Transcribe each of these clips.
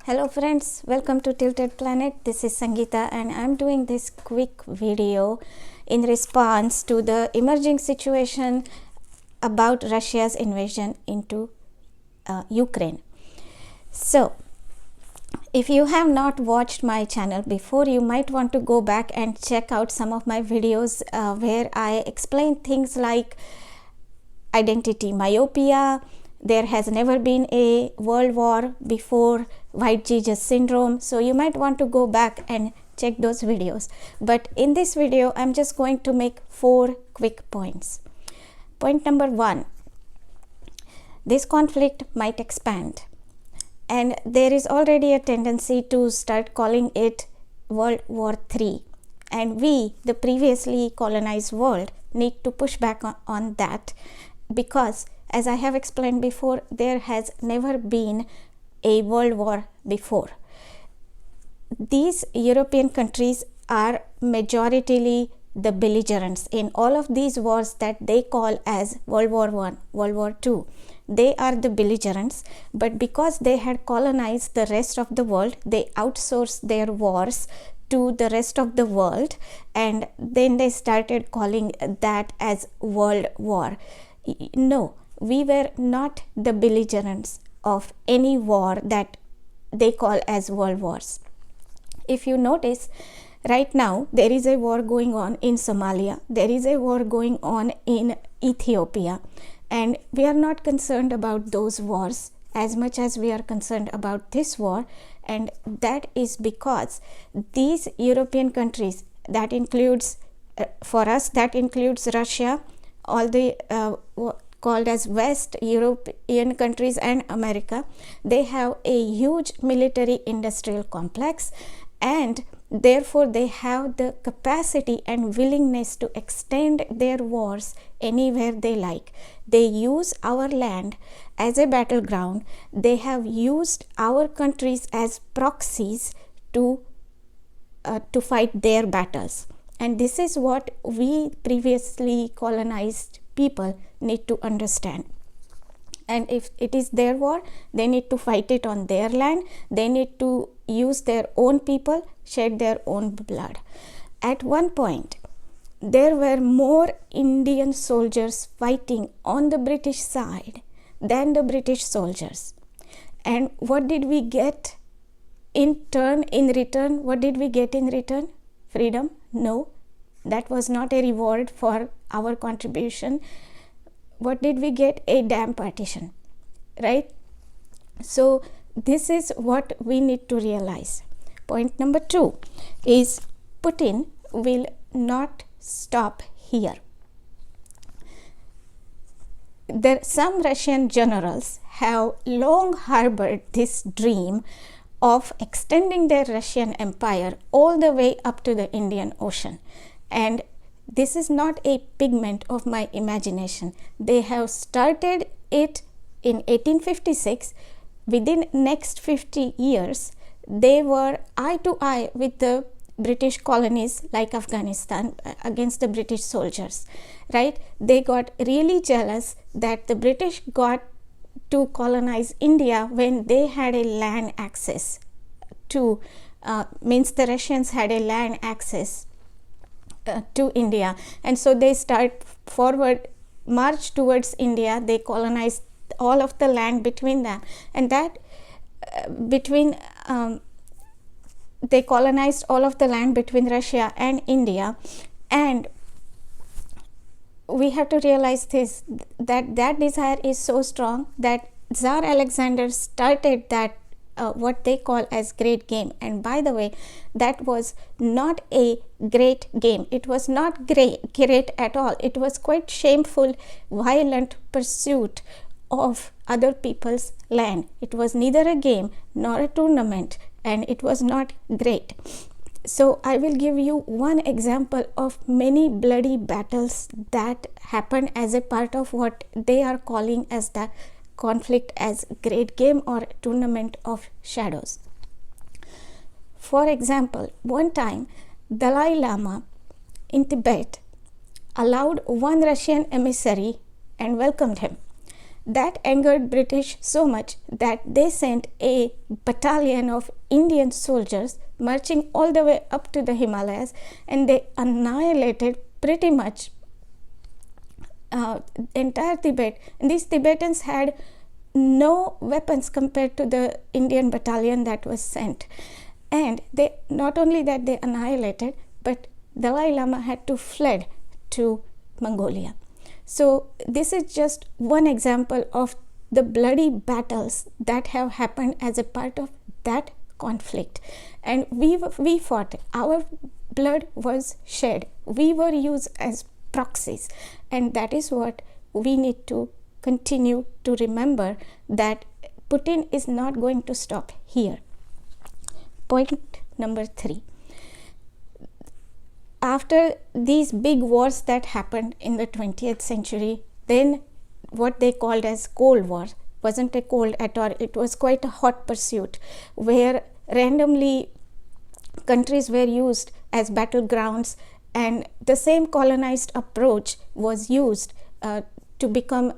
Hello friends, welcome to Tilted Planet. This is Sangeeta and I'm doing this quick video in response to the emerging situation about Russia's invasion into Ukraine. So, if you have not watched my channel before, you might want to go back and check out some of my videos where I explain things like identity myopia, there has never been a world war before, white Jesus syndrome. So you might want to go back and check those videos. But in this video, I'm just going to make 4 quick points. Point number 1, this conflict might expand. And there is already a tendency to start calling it World War III. And we, the previously colonized world, need to push back on that, because as I have explained before, there has never been a world war before. These European countries are majoritarily the belligerents in all of these wars that they call as World War I, World War II. They are the belligerents, but because they had colonized the rest of the world, they outsourced their wars to the rest of the world, and then they started calling that as World War. No, we were not the belligerents of any war that they call as world wars. If you notice, right now there is a war going on in Somalia, there is a war going on in Ethiopia, and we are not concerned about those wars as much as we are concerned about this war. And that is because these European countries, that includes for us, that includes Russia, all the called as West European countries and America, they have a huge military industrial complex, and therefore they have the capacity and willingness to extend their wars anywhere they like. They use our land as a battleground. They have used our countries as proxies to fight their battles. And this is what we previously colonized people need to understand. And if it is their war, they need to fight it on their land. They need to use their own people, shed their own blood. At one point, there were more Indian soldiers fighting on the British side than the British soldiers. And what did we get in return? What did we get in return? Freedom? No, that was not a reward for our contribution. What did we get? A damn partition, right? So this is what we need to realize. Point number 2 is Putin will not stop here. Some Russian generals have long harbored this dream of extending their Russian empire all the way up to the Indian Ocean. And this is not a figment of my imagination. They have started it in 1856. Within next 50 years, they were eye to eye with the British colonies like Afghanistan against the British soldiers, right? They got really jealous that the British got to colonize India when they had a land access to, means the Russians had a land access to India, and so they start march towards India. They colonized all of the land between them, and that they colonized all of the land between Russia and India. And we have to realize this, that desire is so strong that Tsar Alexander started that what they call as great game. And by the way, that was not a great game. It was not great at all. It was quite shameful, violent pursuit of other people's land. It was neither a game nor a tournament, and it was not great. So I will give you one example of many bloody battles that happened as a part of what they are calling as the conflict as great game or tournament of shadows. For example, one time Dalai Lama in Tibet allowed one Russian emissary and welcomed him. that angered British so much that they sent a battalion of Indian soldiers marching all the way up to the Himalayas, and they annihilated pretty much entire Tibet. And these Tibetans had no weapons compared to the Indian battalion that was sent. And they not only that they annihilated, but Dalai Lama had to fled to Mongolia. So this is just one example of the bloody battles that have happened as a part of that conflict. And we fought. Our blood was shed. We were used as proxies. And that is what we need to continue to remember, that Putin is not going to stop here. Point number 3. After these big wars that happened in the 20th century, then what they called as Cold War wasn't a cold at all. It was quite a hot pursuit where randomly countries were used as battlegrounds, and the same colonized approach was used to become,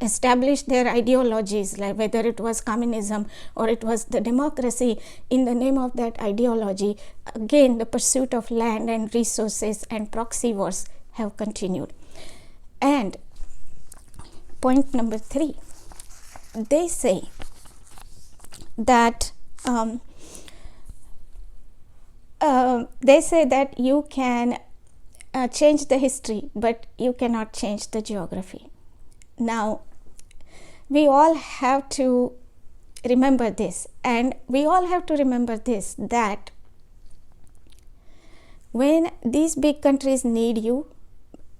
establish their ideologies, like whether it was communism or it was the democracy. In the name of that ideology, again, the pursuit of land and resources and proxy wars have continued. And point number 3, they say that you can change the history, but you cannot change the geography. Now, we all have to remember this, and we all have to remember this, that when these big countries need you,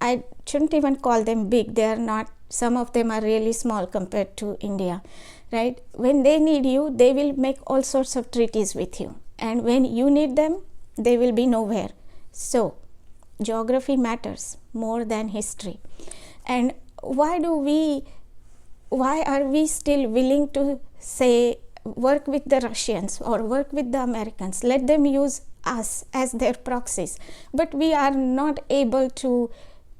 I shouldn't even call them big, they are not, some of them are really small compared to India, right? When they need you, they will make all sorts of treaties with you, and when you need them, they will be nowhere. So, geography matters more than history. And why are we still willing to say work with the Russians or work with the Americans, let them use us as their proxies, but we are not able to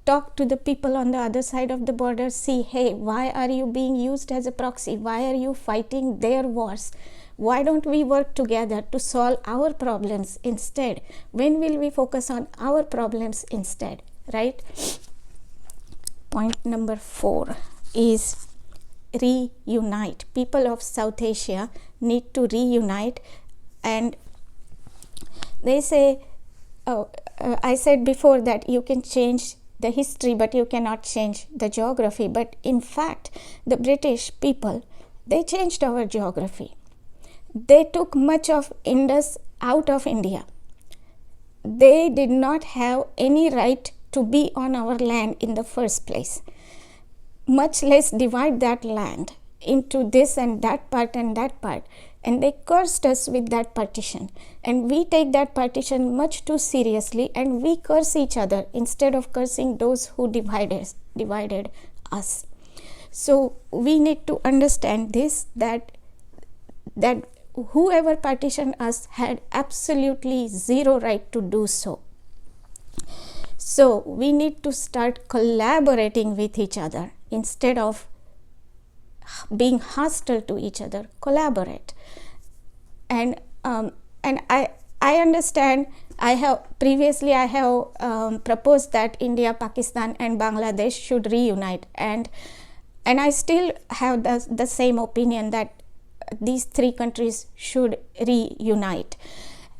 talk to the people on the other side of the border, see, hey, why are you being used as a proxy? Why are you fighting their wars? Why don't we work together to solve our problems instead? When will we focus on our problems instead, right? Point number 4 is reunite. People of South Asia need to reunite, and they say, I said before that you can change the history but you cannot change the geography, but in fact the British people, they changed our geography. They took much of Indus out of India. They did not have any right to be on our land in the first place, much less divide that land into this and that part and that part. And they cursed us with that partition, and we take that partition much too seriously, and we curse each other instead of cursing those who divided us. So we need to understand this, that whoever partitioned us had absolutely zero right to do so. So we need to start collaborating with each other instead of being hostile to each other. Collaborate. And I understand. I have proposed that India, Pakistan, and Bangladesh should reunite, and I still have the same opinion that these 3 countries should reunite.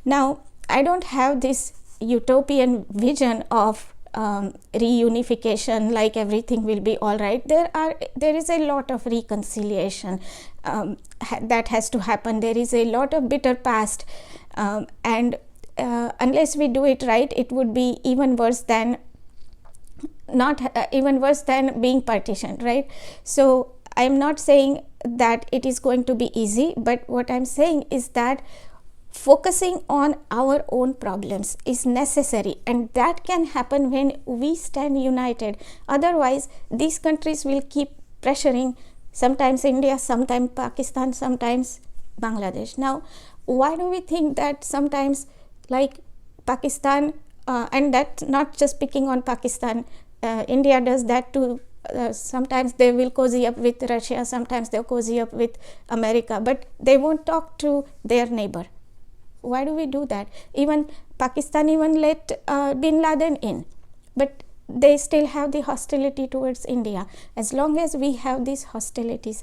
Now, I don't have this utopian vision of reunification, like everything will be all right. There is a lot of reconciliation that has to happen. There is a lot of bitter past, and unless we do it right, it would be even worse than being partitioned, right? So I am not saying that it is going to be easy, but what I'm saying is that focusing on our own problems is necessary, and that can happen when we stand united. Otherwise, these countries will keep pressuring, sometimes India, sometimes Pakistan, sometimes Bangladesh. Now, why do we think that sometimes, like Pakistan, and that's not just picking on Pakistan, India does that too. Sometimes they will cozy up with Russia, sometimes they'll cozy up with America, but they won't talk to their neighbor. Why do we do that? Even Pakistan even let bin Laden in, but they still have the hostility towards India. As long as we have these hostilities,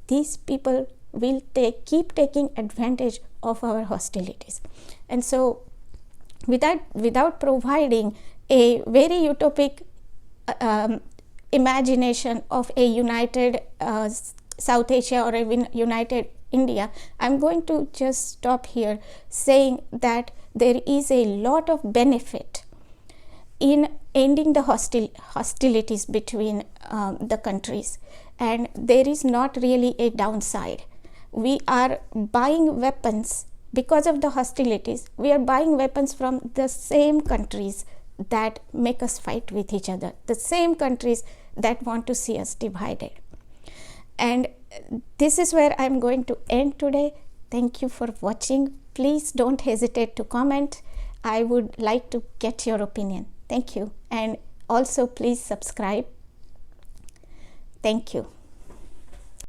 these people will keep taking advantage of our hostilities. And so without providing a very utopic imagination of a united South Asia or a united India, I'm going to just stop here, saying that there is a lot of benefit in ending the hostilities between the countries, and there is not really a downside. We are buying weapons because of the hostilities. We are buying weapons from the same countries that make us fight with each other, the same countries that want to see us divided. And this is where I'm going to end today. Thank you for watching. Please don't hesitate to comment. I would like to get your opinion. Thank you. And also please subscribe. Thank you.